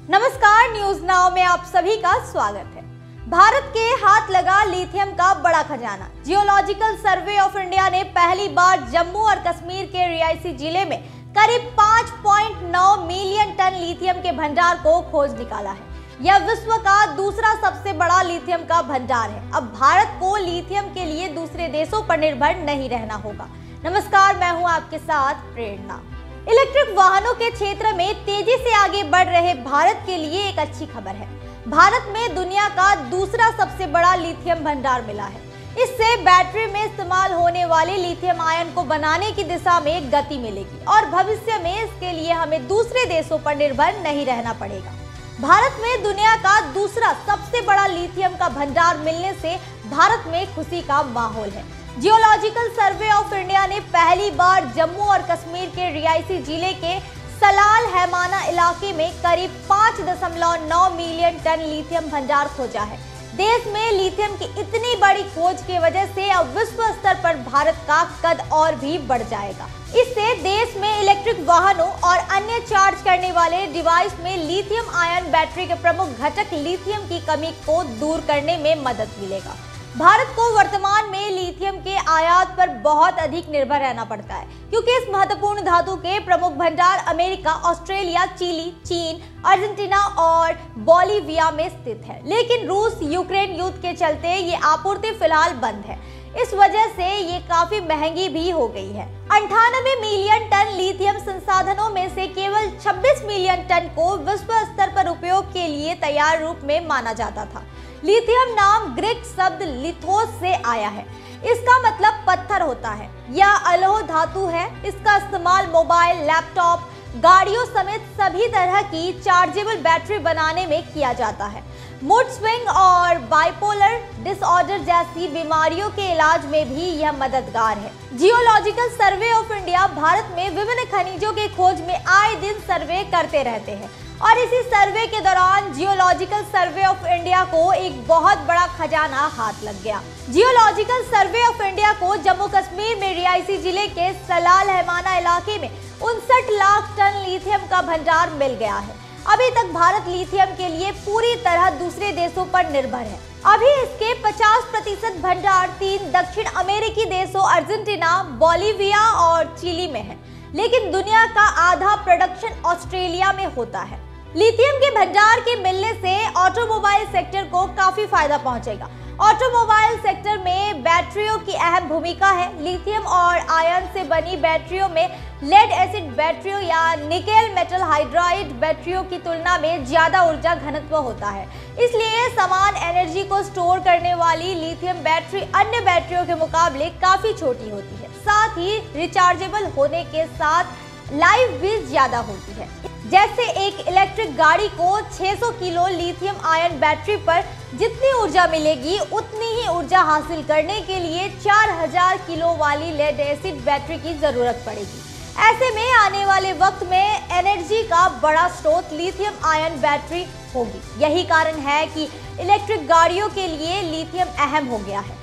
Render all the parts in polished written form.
नमस्कार, news now में आप सभी का स्वागत है। भारत के हाथ लगा लिथियम का बड़ा खजाना। जियोलॉजिकल सर्वे ऑफ इंडिया ने पहली बार जम्मू और कश्मीर के रियासी जिले में करीब 5.9 मिलियन टन लिथियम के भंडार को खोज निकाला है। यह विश्व का दूसरा सबसे बड़ा लिथियम का भंडार है। अब भारत को लिथियम के लिए दूसरे देशों पर निर्भर नहीं रहना होगा। नमस्कार, मैं हूं आपके साथ प्रेरणा। इलेक्ट्रिक वाहनों के क्षेत्र में तेजी से आगे बढ़ रहे भारत के लिए एक अच्छी खबर है। भारत में दुनिया का दूसरा सबसे बड़ा लिथियम भंडार मिला है। इससे बैटरी में इस्तेमाल होने वाले लिथियम आयन को बनाने की दिशा में गति मिलेगी और भविष्य में इसके लिए हमें दूसरे देशों पर निर्भर नहीं रहना पड़ेगा। भारत में दुनिया का दूसरा सबसे बड़ा लिथियम का भंडार मिलने से भारत में खुशी का माहौल है। जियोलॉजिकल सर्वे ऑफ इंडिया ने पहली बार जम्मू और कश्मीर के रियासी जिले के सलाल हैमाना इलाके में करीब 5.9 मिलियन टन लिथियम भंडार खोजा है। देश में लिथियम की इतनी बड़ी खोज की वजह से अब विश्व स्तर पर भारत का कद और भी बढ़ जाएगा। इससे देश में इलेक्ट्रिक वाहनों और अन्य चार्ज करने वाले डिवाइस में लिथियम आयन बैटरी के प्रमुख घटक लिथियम की कमी को दूर करने में मदद मिलेगा। भारत को वर्तमान में लिथियम के आयात पर बहुत अधिक निर्भर रहना पड़ता है, क्योंकि इस महत्वपूर्ण धातु के प्रमुख भंडार अमेरिका, ऑस्ट्रेलिया, चिली, चीन, अर्जेंटीना और बोलिविया में स्थित है। लेकिन रूस यूक्रेन युद्ध के चलते ये आपूर्ति फिलहाल बंद है। इस वजह से ये काफी महंगी भी हो गई है। 98 मिलियन टन लिथियम संसाधनों में से केवल 26 मिलियन टन को विश्व स्तर पर उपयोग के लिए तैयार रूप में माना जाता था। लिथियम नाम ग्रीक शब्द लिथोस से आया है। इसका मतलब पत्थर होता है। यह अलोह धातु है। इसका इस्तेमाल मोबाइल, लैपटॉप, गाड़ियों समेत सभी तरह की चार्जेबल बैटरी बनाने में किया जाता है। मूड स्विंग और बाइपोलर डिसऑर्डर जैसी बीमारियों के इलाज में भी यह मददगार है। Geological survey of India Bharat में विभिन्न खनिजों के खोज में आए दिन सर्वे करते रहते हैं और इसी सर्वे के दौरान जियोलॉजिकल सर्वे ऑफ इंडिया को एक बहुत बड़ा खजाना हाथ लग गया। जियोलॉजिकल सर्वे ऑफ इंडिया को जम्मू कश्मीर में रियासी जिले के सलाल हैमाना इलाके में 59 लाख टन लिथियम का भंडार मिल गया है। अभी तक भारत लिथियम के लिए पूरी तरह दूसरे देशों पर निर्भर है। अभी इसके 50% भंडार 3 दक्षिण अमेरिकी देशों अर्जेंटीना, बोलिविया और चिली में है, लेकिन दुनिया का आधा प्रोडक्शन ऑस्ट्रेलिया में होता है। लिथियम के भंडार के मिलने से ऑटोमोबाइल सेक्टर को काफी फायदा पहुंचेगा। ऑटोमोबाइल सेक्टर में बैटरियों की अहम भूमिका है। लिथियम और आयन से बनी बैटरियों में लेड एसिड बैटरियों या निकेल मेटल हाइड्राइड बैटरियों की तुलना में ज्यादा ऊर्जा घनत्व होता है। इसलिए समान एनर्जी को स्टोर करने वाली लिथियम बैटरी अन्य बैटरियों के मुकाबले काफी छोटी होती है। साथ ही रिचार्जेबल होने के साथ लाइफ भी ज्यादा होती है। जैसे एक इलेक्ट्रिक गाड़ी को 600 किलो लिथियम आयन बैटरी पर जितनी ऊर्जा मिलेगी, उतनी ही ऊर्जा हासिल करने के लिए 4000 किलो वाली लेड एसिड बैटरी की जरूरत पड़ेगी। ऐसे में आने वाले वक्त में एनर्जी का बड़ा स्रोत लिथियम आयन बैटरी होगी। यही कारण है कि इलेक्ट्रिक गाड़ियों के लिए लिथियम अहम हो गया है।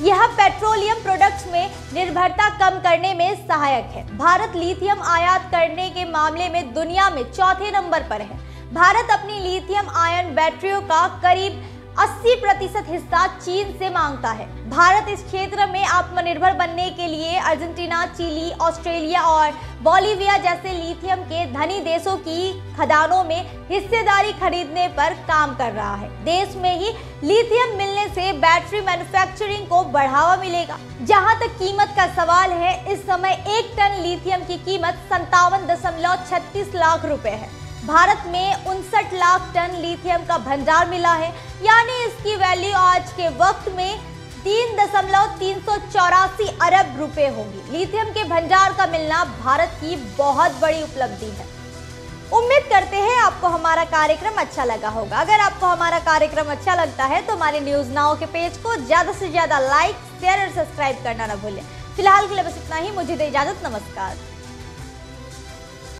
यह पेट्रोलियम प्रोडक्ट्स में निर्भरता कम करने में सहायक है। भारत लिथियम आयात करने के मामले में दुनिया में चौथे नंबर पर है। भारत अपनी लिथियम आयन बैटरियों का करीब 80% हिस्सा चीन से मांगता है। भारत इस क्षेत्र में आत्मनिर्भर बनने के लिए अर्जेंटीना, चिली, ऑस्ट्रेलिया और बोलिविया जैसे लिथियम के धनी देशों की खदानों में हिस्सेदारी खरीदने पर काम कर रहा है। देश में ही लिथियम मिलने से बैटरी मैन्युफैक्चरिंग को बढ़ावा मिलेगा। जहां तक कीमत का सवाल है, इस समय 1 टन लिथियम की कीमत 57.36 लाख रुपए है। भारत में 59 लाख टन लिथियम का भंडार मिला है, यानी इसकी वैल्यू आज के वक्त में 3.384 अरब रुपए होगी। लिथियम के भंडार का मिलना भारत की बहुत बड़ी उपलब्धि है। उम्मीद करते हैं आपको हमारा कार्यक्रम अच्छा लगा होगा। अगर आपको हमारा कार्यक्रम अच्छा लगता है तो हमारे न्यूज नाउ के पेज को ज्यादा से ज्यादा लाइक, शेयर और सब्सक्राइब करना न भूलें। फिलहाल के लिए बस इतना ही। मुझे दे इजाजत। नमस्कार।